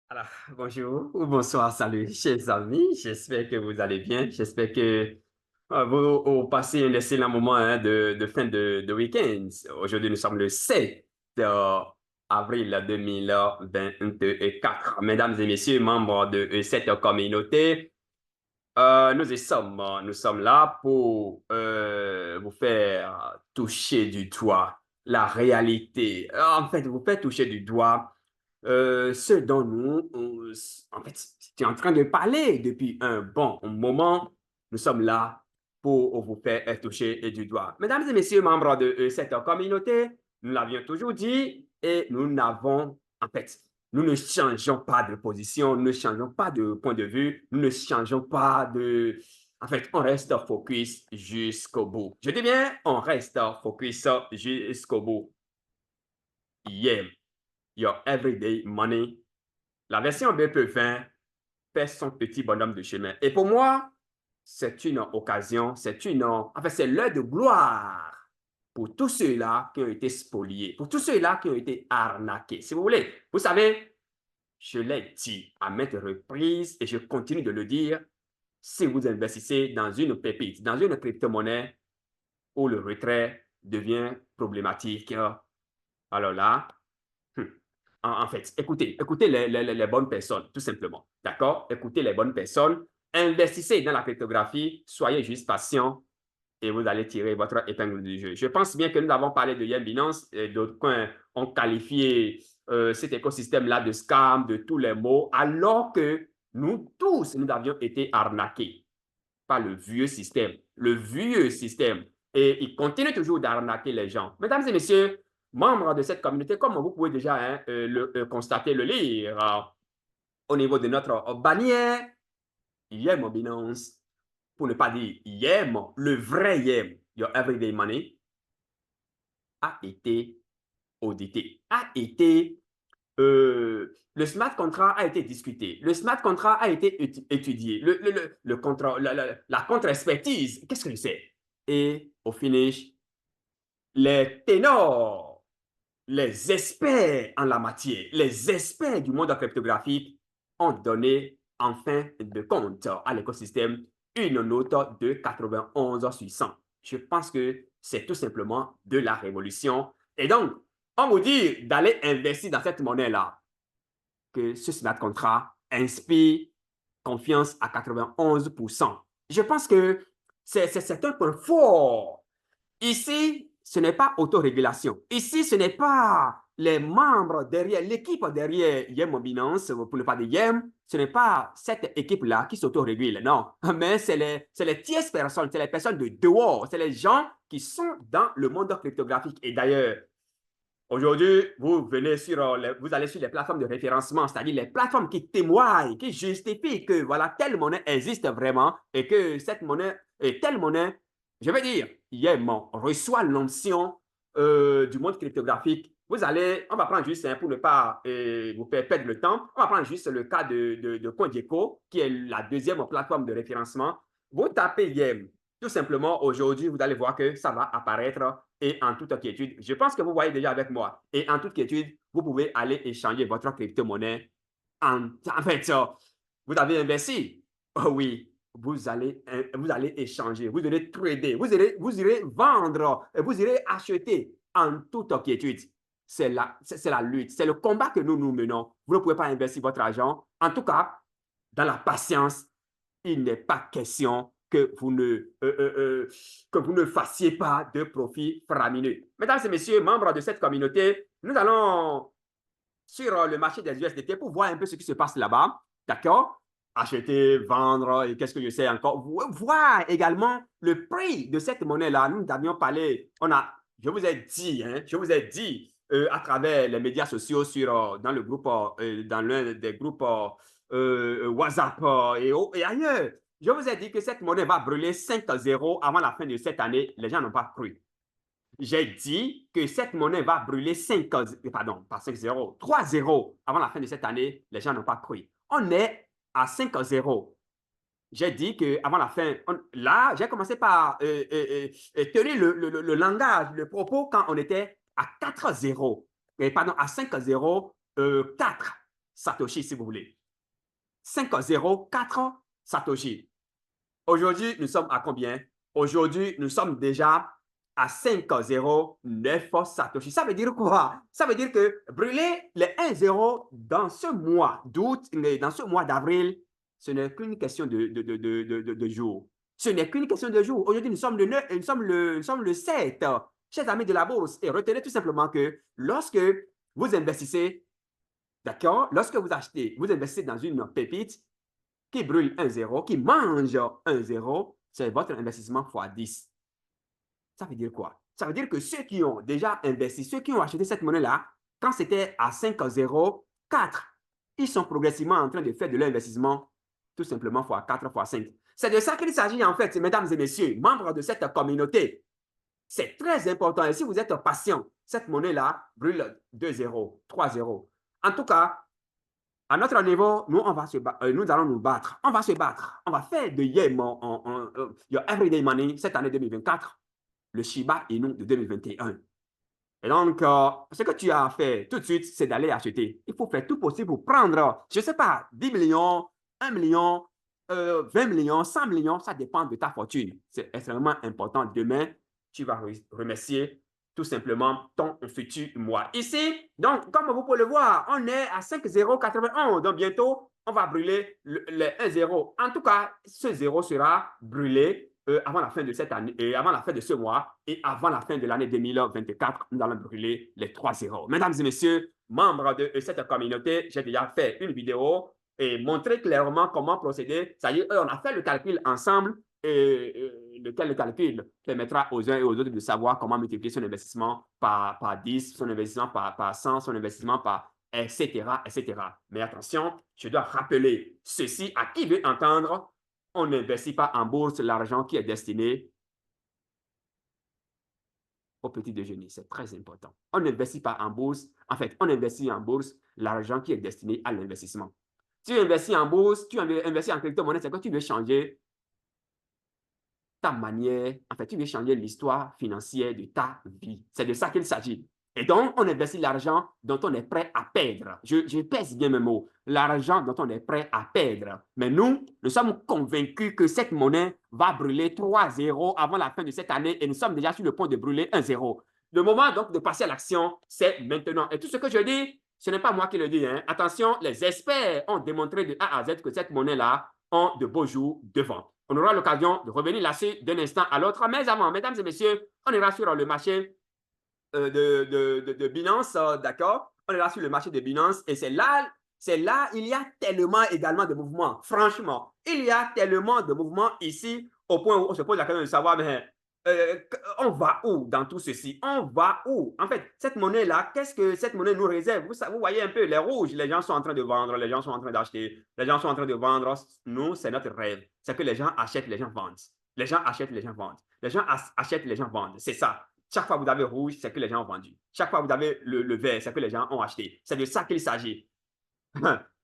Alors, bonjour ou bonsoir, salut, chers amis. J'espère que vous allez bien. J'espère que vous passez un excellent moment hein, de fin de week-end. Aujourd'hui, nous sommes le 7 avril 2024. Mesdames et messieurs, membres de cette communauté, nous sommes là pour vous faire toucher du doigt la réalité. En fait, vous faire toucher du doigt ce dont en fait, tu es en train de parler depuis un bon moment. Nous sommes là pour vous faire toucher du doigt. Mesdames et messieurs, membres de cette communauté, nous l'avions toujours dit et nous n'avons, en fait, nous ne changeons pas de position, nous ne changeons pas de point de vue, nous ne changeons pas de... En fait, on reste focus jusqu'au bout. Je dis bien, on reste focus jusqu'au bout. Yeah, your everyday money. La version BP20 fait son petit bonhomme de chemin. Et pour moi, c'est une occasion, en fait, c'est l'heure de gloire pour tous ceux-là qui ont été spoliés, pour tous ceux-là qui ont été arnaqués. Si vous voulez, vous savez, je l'ai dit à maintes reprises et je continue de le dire, si vous investissez dans une pépite, dans une crypto-monnaie où le retrait devient problématique, alors là, en fait, écoutez les bonnes personnes, tout simplement. D'accord? Écoutez les bonnes personnes, investissez dans la cryptographie, soyez juste patient et vous allez tirer votre épingle du jeu. Je pense bien que nous avons parlé de Yen Binance et d'autres coins ont qualifié cet écosystème-là de scam, de tous les mots, alors que nous tous, nous avions été arnaqués par le vieux système. Le vieux système. Et il continue toujours d'arnaquer les gens. Mesdames et messieurs, membres de cette communauté, comme vous pouvez déjà constater, le lire au niveau de notre bannière, Yem Binance, pour ne pas dire Yem, le vrai Yem, Your Everyday Money, a été audité, a été le smart contract a été discuté, le smart contract a été étudié, le contre, la contre-expertise, qu'est-ce que c'est? Et au finish, les ténors, les experts en la matière, les experts du monde cryptographique ont donné en fin de compte à l'écosystème une note de 91 sur 100. Je pense que c'est tout simplement de la révolution. Et donc, on vous dit d'aller investir dans cette monnaie-là, que ce smart contract inspire confiance à 91%. Je pense que c'est un point fort. Ici, ce n'est pas autorégulation. Ici, ce n'est pas les membres derrière, l'équipe derrière Yem Binance, pour ne pas dire Yem, ce n'est pas cette équipe-là qui s'autorégule, non. Mais c'est les tierces personnes, c'est les personnes de dehors, c'est les gens qui sont dans le monde cryptographique. Et d'ailleurs, aujourd'hui, vous allez sur les plateformes de référencement, c'est-à-dire les plateformes qui témoignent, qui justifient que voilà, telle monnaie existe vraiment et que cette monnaie est telle monnaie. Je veux dire, hier, on reçoit l'onction du monde cryptographique. On va prendre juste, pour ne pas vous faire perdre le temps, on va prendre juste le cas de CoinGecko, qui est la deuxième plateforme de référencement. Vous tapez Yem. Tout simplement, aujourd'hui, vous allez voir que ça va apparaître et en toute quiétude. Je pense que vous voyez déjà avec moi. Et en toute quiétude, vous pouvez aller échanger votre crypto-monnaie. En fait, vous avez investi. Oh oui, vous allez échanger, vous allez trader, vous irez vendre, vous irez acheter en toute quiétude. C'est la lutte, c'est le combat que nous menons. Vous ne pouvez pas investir votre argent. En tout cas, dans la patience, il n'est pas question que vous ne fassiez pas de profit faramineux. Mesdames et messieurs, membres de cette communauté, nous allons sur le marché des USDT pour voir un peu ce qui se passe là-bas. D'accord? Acheter, vendre, et qu'est-ce que je sais encore. Voir également le prix de cette monnaie-là. Nous avions parlé, je vous ai dit à travers les médias sociaux dans le groupe, dans l'un des groupes WhatsApp et ailleurs. Je vous ai dit que cette monnaie va brûler 5-0 avant la fin de cette année. Les gens n'ont pas cru. J'ai dit que cette monnaie va brûler 5, pardon, pas 5-0, 3-0 avant la fin de cette année. Les gens n'ont pas cru. On est à 5-0. J'ai dit qu'avant la fin, là, j'ai commencé par tenir le langage, le propos quand on était à 4-0. Pardon, à 5-0, 4. Satoshi, si vous voulez. 504 Satoshi. Aujourd'hui, nous sommes à combien? Aujourd'hui, nous sommes déjà à 509 Satoshi. Ça veut dire quoi? Ça veut dire que brûler les 1-0 dans ce mois d'août, dans ce mois d'avril, ce n'est qu'une question de jours. Ce n'est qu'une question de jours. Aujourd'hui, nous sommes le 7. Chers amis de la bourse, et retenez tout simplement que lorsque vous investissez, d'accord, lorsque vous achetez, vous investissez dans une pépite qui brûle 1-0, qui mange 1-0, c'est votre investissement x 10. Ça veut dire quoi? Ça veut dire que ceux qui ont déjà investi, ceux qui ont acheté cette monnaie-là, quand c'était à 5,04, ils sont progressivement en train de faire de l'investissement tout simplement x 4, x 5. C'est de ça qu'il s'agit en fait, mesdames et messieurs, membres de cette communauté. C'est très important. Et si vous êtes patient, cette monnaie-là brûle 2-0, 3-0. En tout cas, à notre niveau, nous allons nous battre. On va se battre. On va faire de Yem your everyday money cette année 2024, le Shiba Inu de 2021. Et donc, ce que tu as à faire tout de suite, c'est d'aller acheter. Il faut faire tout possible pour prendre, je ne sais pas, 10 millions, 1 million, 20 millions, 100 millions, ça dépend de ta fortune. C'est extrêmement important. Demain, tu vas remercier tout simplement ton futur moi. Ici, donc, comme vous pouvez le voir, on est à 5,091. Donc, bientôt, on va brûler les 1-0. En tout cas, ce 0 sera brûlé avant la fin de cette année, et avant la fin de ce mois, et avant la fin de l'année 2024, nous allons brûler les 3-0. Mesdames et messieurs, membres de cette communauté, j'ai déjà fait une vidéo et montré clairement comment procéder. Ça y est, on a fait le calcul ensemble et lequel le calcul permettra aux uns et aux autres de savoir comment multiplier son investissement par 10, son investissement par 100, son investissement par etc., etc. Mais attention, je dois rappeler ceci à qui veut entendre. On n'investit pas en bourse l'argent qui est destiné au petit déjeuner. C'est très important. On n'investit pas en bourse. En fait, on investit en bourse l'argent qui est destiné à l'investissement. Tu investis en bourse, tu investis en crypto-monnaie, c'est que tu veux changer ta manière, en fait, tu veux changer l'histoire financière de ta vie. C'est de ça qu'il s'agit. Et donc, on investit l'argent dont on est prêt à perdre. Je pèse bien mes mots. L'argent dont on est prêt à perdre. Mais nous sommes convaincus que cette monnaie va brûler 3-0 avant la fin de cette année et nous sommes déjà sur le point de brûler 1-0. Le moment donc de passer à l'action, c'est maintenant. Et tout ce que je dis, ce n'est pas moi qui le dis. Hein. Attention, les experts ont démontré de A à Z que cette monnaie-là ont de beaux jours devant. On aura l'occasion de revenir là-dessus d'un instant à l'autre. Mais avant, mesdames et messieurs, on ira sur le marché de Binance, d'accord? On ira sur le marché de Binance et c'est là, il y a tellement également de mouvements. Franchement, il y a tellement de mouvements ici au point où on se pose la question de savoir, mais on va où dans tout ceci? On va où? En fait, cette monnaie-là, qu'est-ce que cette monnaie nous réserve? Vous voyez un peu les rouges, les gens sont en train de vendre, les gens sont en train d'acheter, les gens sont en train de vendre. Nous, c'est notre rêve. C'est que les gens achètent, les gens vendent. Les gens achètent, les gens vendent. Les gens achètent, les gens vendent. C'est ça. Chaque fois que vous avez rouge, c'est que les gens ont vendu. Chaque fois que vous avez le vert, c'est que les gens ont acheté. C'est de ça qu'il s'agit.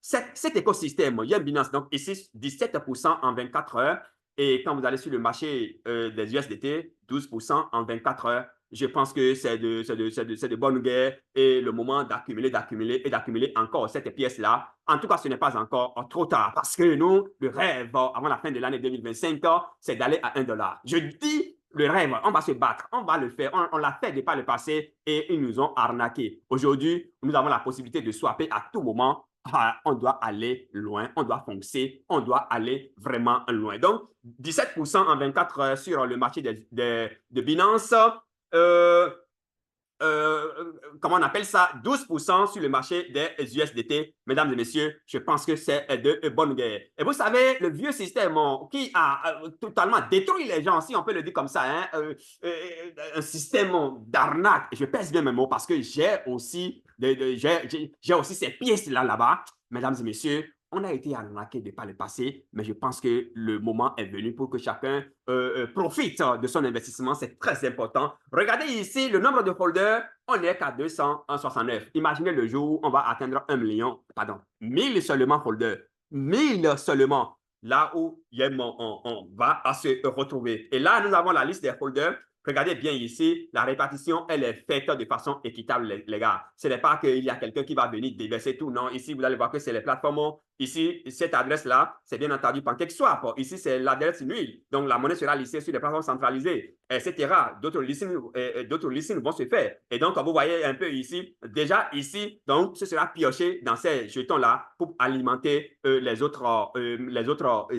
Cet écosystème, il y a une Binance, donc ici, 17% en 24 heures. Et quand vous allez sur le marché des USDT, 12% en 24 heures. Je pense que c'est de bonne guerre et le moment d'accumuler encore cette pièce-là. En tout cas, ce n'est pas encore trop tard parce que nous, le rêve avant la fin de l'année 2025, c'est d'aller à 1 $. Je dis le rêve, on va se battre, on va le faire. On l'a fait de par le passé et ils nous ont arnaqués. Aujourd'hui, nous avons la possibilité de swapper à tout moment. On doit aller loin, on doit foncer, on doit aller vraiment loin. Donc, 17% en 24 heures sur le marché de Binance. Comment on appelle ça, 12% sur le marché des USDT. Mesdames et messieurs, je pense que c'est de bonne guerre. Et vous savez, le vieux système qui a totalement détruit les gens, si on peut le dire comme ça, hein, un système d'arnaque. Je pèse bien mes mots parce que j'ai aussi ces pièces-là là-bas. Mesdames et messieurs, on a été arnaqué de par le passé, mais je pense que le moment est venu pour que chacun profite de son investissement. C'est très important. Regardez ici le nombre de holders. On n'est qu'à 269. Imaginez le jour où on va atteindre 1 million, pardon, 1000 seulement holders. 1000 seulement. Là où on va se retrouver. Et là, nous avons la liste des holders. Regardez bien ici, la répartition, elle est faite de façon équitable, les gars. Ce n'est pas qu'il y a quelqu'un qui va venir déverser tout. Non, ici, vous allez voir que c'est les plateformes. Ici, cette adresse-là, c'est bien entendu PancakeSwap. Ici, c'est l'adresse nulle. Donc, la monnaie sera listée sur les plateformes centralisées, etc. D'autres listings vont se faire. Et donc, vous voyez un peu ici, déjà ici, donc, ce sera pioché dans ces jetons-là pour alimenter les autres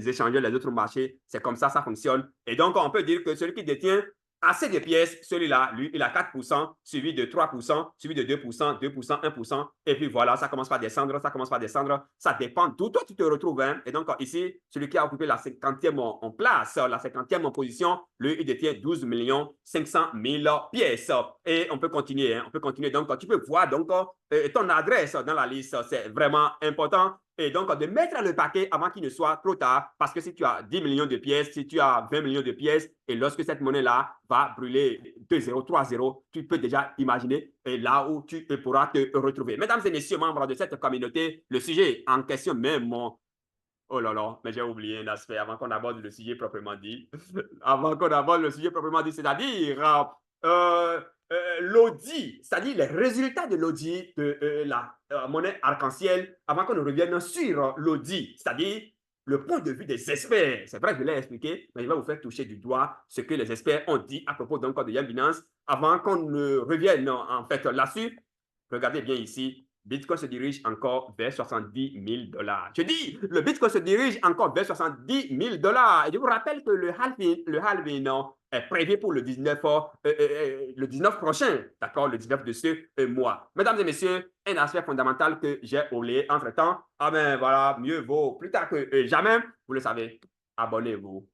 échangeurs, les autres marchés. C'est comme ça fonctionne. Et donc, on peut dire que celui qui détient assez de pièces, celui-là, lui, il a 4%, suivi de 3%, suivi de 2%, 2%, 1%, et puis voilà, ça commence par descendre, ça dépend d'où toi tu te retrouves. Hein. Et donc, ici, celui qui a occupé la 50e en place, la 50e en position, lui, il détient 12 500 000 pièces. Et on peut continuer, hein, on peut continuer. Donc, tu peux voir donc, ton adresse dans la liste, c'est vraiment important. Et donc, de mettre le paquet avant qu'il ne soit trop tard, parce que si tu as 10 millions de pièces, si tu as 20 millions de pièces, et lorsque cette monnaie-là va brûler 2-0, 3-0, tu peux déjà imaginer là où tu pourras te retrouver. Mesdames et messieurs, membres de cette communauté, le sujet en question même, oh là là, mais j'ai oublié un aspect avant qu'on aborde le sujet proprement dit. Avant qu'on aborde le sujet proprement dit, c'est-à-dire l'audit, c'est-à-dire les résultats de l'audit de la monnaie arc-en-ciel, avant qu'on ne revienne sur l'audit, c'est-à-dire le point de vue des experts. C'est vrai que je l'ai expliqué, mais je vais vous faire toucher du doigt ce que les experts ont dit à propos d'un code de Yann Binance avant qu'on ne revienne en fait là-dessus. Regardez bien ici, Bitcoin se dirige encore vers 70 000 dollars. Je dis, le Bitcoin se dirige encore vers 70 000 dollars. Et je vous rappelle que le halving est prévu pour le 19 prochain, d'accord, le 19 de ce mois. Mesdames et messieurs, un aspect fondamental que j'ai oublié entre-temps, ah ben voilà, mieux vaut plus tard que jamais, vous le savez, abonnez-vous.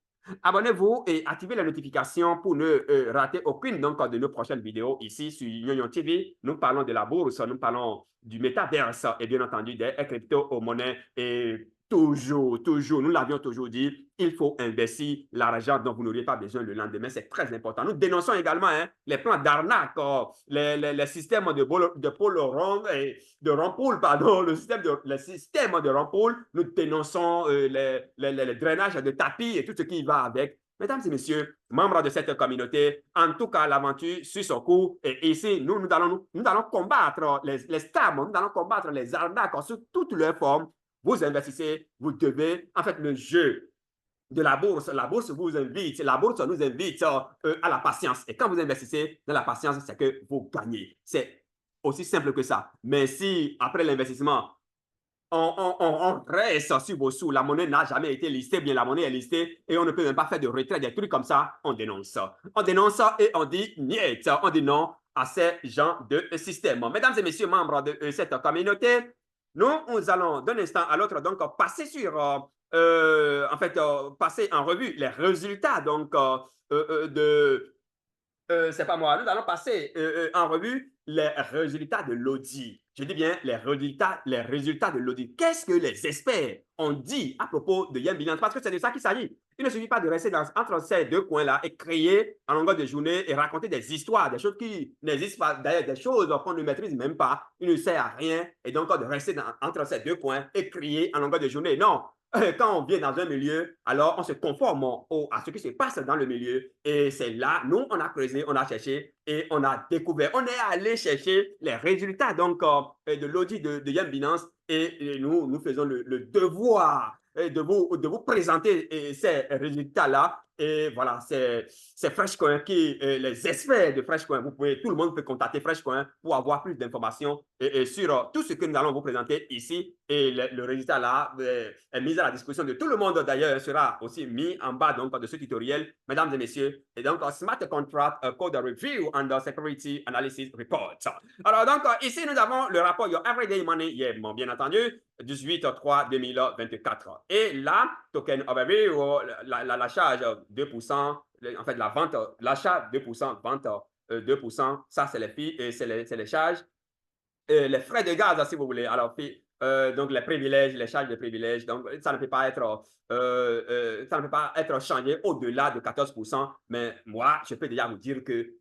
Abonnez-vous et activez les notifications pour ne rater aucune donc, de nos prochaines vidéos ici sur Union TV. Nous parlons de la bourse, nous parlons du métaverse et bien entendu des crypto-monnaies. Et toujours, nous l'avions toujours dit, il faut investir l'argent dont vous n'auriez pas besoin le lendemain. C'est très important. Nous dénonçons également les plans d'arnaque, les systèmes de pôle rond, de rond-pool, pardon, le système de rond-pool. Nous dénonçons les drainages de tapis et tout ce qui va avec. Mesdames et messieurs, membres de cette communauté, en tout cas, l'aventure suit son cours. Et ici, nous allons combattre les scams, nous allons combattre les arnaques sous toutes leurs formes. Vous investissez, vous devez, en fait, le jeu de la bourse vous invite, la bourse nous invite à la patience. Et quand vous investissez dans la patience, c'est que vous gagnez. C'est aussi simple que ça. Mais si, après l'investissement, on reste sur vos sous, la monnaie n'a jamais été listée, bien la monnaie est listée et on ne peut même pas faire de retrait, des trucs comme ça, on dénonce. On dénonce et on dit niet, on dit non à ces gens de système. Mesdames et messieurs, membres de cette communauté, nous allons d'un instant à l'autre donc passer sur passer en revue les résultats donc c'est pas moi. Nous allons passer en revue les résultats de l'audit. Je dis bien les résultats de l'audit. Qu'est-ce que les experts ont dit à propos de Yann Binance? Parce que c'est de ça qu'il s'agit. Il ne suffit pas de rester entre ces deux coins-là et créer en longueur de journée et raconter des histoires, des choses qui n'existent pas, d'ailleurs des choses qu'on ne maîtrise même pas. Il ne sert à rien. Et donc de rester entre ces deux coins et crier en longueur de journée. Non, quand on vient dans un milieu, alors on se conforme à ce qui se passe dans le milieu. Et c'est là, nous, on a creusé, on a cherché et on a découvert. On est allé chercher les résultats donc, de l'audit de Yann Binance et nous faisons le devoir de vous présenter ces résultats-là. Et voilà, c'est FreshCoin qui, les experts de FreshCoin, tout le monde peut contacter FreshCoin pour avoir plus d'informations et sur tout ce que nous allons vous présenter ici. Et le résultat là est mis à la disposition de tout le monde d'ailleurs, sera aussi mis en bas donc, de ce tutoriel, mesdames et messieurs. Et donc, Smart Contract Code Review and Security Analysis Report. Alors donc, ici, nous avons le rapport Your Everyday Money, bien entendu, 18-3-2024. Et là, token overview, la charge 2%, en fait, la vente, l'achat 2%, vente 2%, ça c'est les filles et c'est les charges. Les frais de gaz, si vous voulez. Alors, donc les privilèges, les charges de privilèges, donc ça ne peut pas être changé au-delà de 14%. Mais moi, je peux déjà vous dire que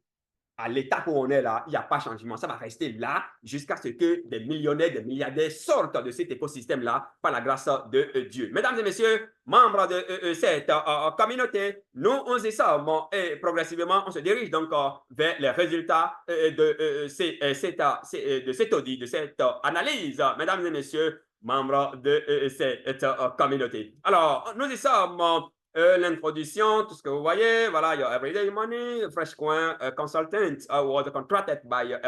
à l'état où on est là, il n'y a pas de changement. Ça va rester là jusqu'à ce que des millionnaires, des milliardaires sortent de cet écosystème-là par la grâce de Dieu. Mesdames et messieurs, membres de cette communauté, nous, on sait ça, bon, et progressivement, on se dirige donc vers les résultats de cet audit, de cette analyse. Mesdames et messieurs, membres de cette communauté. Alors, nous y sommes l'introduction, tout ce que vous voyez, voilà, your everyday money, Freshcoin consultant was contracted by your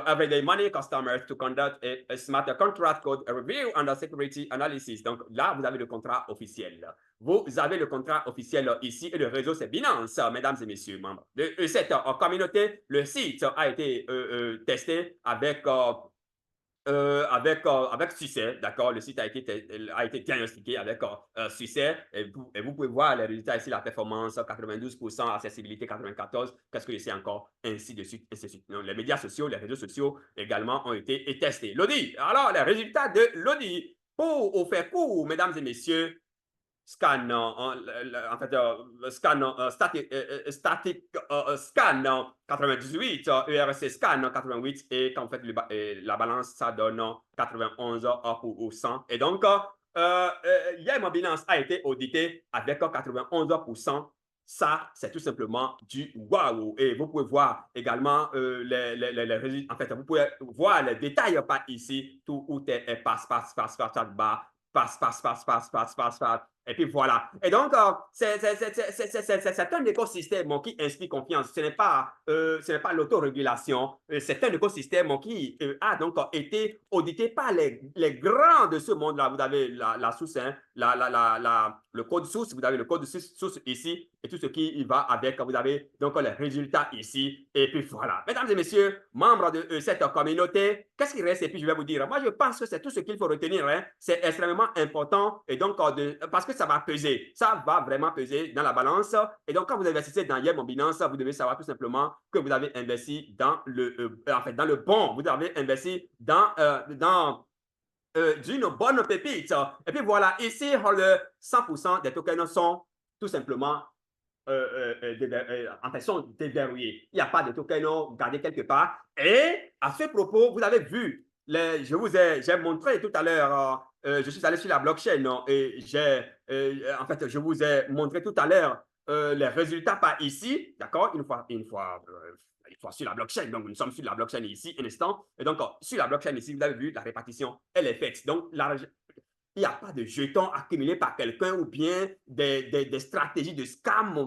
everyday money customers to conduct a smart contract code review and a security analysis. Donc là, vous avez le contrat officiel. Vous avez le contrat officiel ici et le réseau, c'est Binance, mesdames et messieurs, membres de cette communauté. Le site a été testé avec avec succès, d'accord, le site a été diagnostiqué avec succès et vous pouvez voir les résultats ici, la performance 92%, accessibilité 94%, qu'est-ce que je sais encore, ainsi de suite, ainsi de suite. Donc, les médias sociaux, les réseaux sociaux également ont été testés. L'audit, alors les résultats de l'audit, pour vous faire court, mesdames et messieurs, scan, en fait, scan, static scan 98, ERC scan 88, et quand vous faites la balance, ça donne 91 pour 100. Et donc, hier, ma Binance a été audité avec 91%. Ça, c'est tout simplement du waouh. Et vous pouvez voir également les résultats. En fait, vous pouvez voir les détails par ici. Tout où est passe, bas, passe. Et puis voilà. Et donc, c'est un écosystème qui inspire confiance. Ce n'est pas l'autorégulation. C'est un écosystème qui a donc été audité par les grands de ce monde-là. Vous avez la source, hein, le code source, vous avez le code source ici et tout ce qui va avec. Vous avez donc les résultats ici. Et puis voilà. Mesdames et messieurs, membres de cette communauté, qu'est-ce qui reste? Et puis je vais vous dire, moi je pense que c'est tout ce qu'il faut retenir. Hein. C'est extrêmement important. Et donc, parce que ça va peser. Ça va vraiment peser dans la balance. Et donc, quand vous investissez dans Yem Binance, vous devez savoir tout simplement que vous avez investi dans dans le bon. Vous avez investi dans d'une bonne pépite. Et puis voilà, ici, le 100% des tokens sont tout simplement en fait, sont déverrouillés. Il n'y a pas de tokens gardés quelque part. Et à ce propos, vous avez vu, j'ai montré tout à l'heure, je suis allé sur la blockchain et en fait, je vous ai montré tout à l'heure les résultats par ici, d'accord, une fois sur la blockchain. Donc, nous sommes sur la blockchain ici, un instant. Et donc, sur la blockchain ici, vous avez vu, la répartition, elle est faite. Donc, il n'y a pas de jetons accumulés par quelqu'un ou bien des stratégies de scam. Non,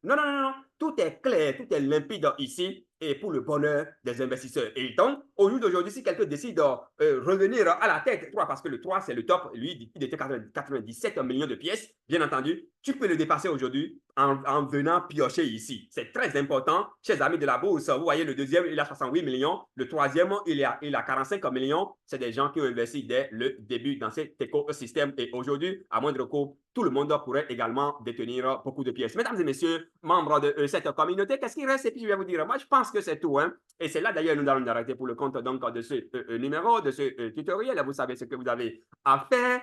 non, non, non. Tout est clair, tout est limpide ici et pour le bonheur des investisseurs. Et donc, au jour d'aujourd'hui, si quelqu'un décide de revenir à la tête 3, parce que le 3, c'est le top, lui, il était 97 millions de pièces, bien entendu, tu peux le dépasser aujourd'hui en venant piocher ici. C'est très important, chers amis de la bourse. Vous voyez, le deuxième, il a 68 millions. Le troisième, il a 45 millions. C'est des gens qui ont investi dès le début dans cet écosystème. Et aujourd'hui, à moindre coût, tout le monde pourrait également détenir beaucoup de pièces. Mesdames et messieurs, membres de cette communauté, qu'est-ce qui reste? Et puis, je vais vous dire, moi, je pense que c'est tout. Hein? Et c'est là, d'ailleurs, nous allons nous arrêter pour le compte donc, de ce numéro, de ce tutoriel. Vous savez ce que vous avez à faire.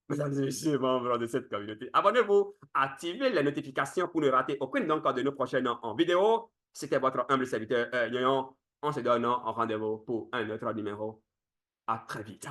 Mesdames et messieurs, membres de cette communauté, abonnez-vous, activez les notifications pour ne rater aucune donc, de nos prochaines vidéos. C'était votre humble serviteur Nyon. On se donne un rendez-vous pour un autre numéro. À très vite.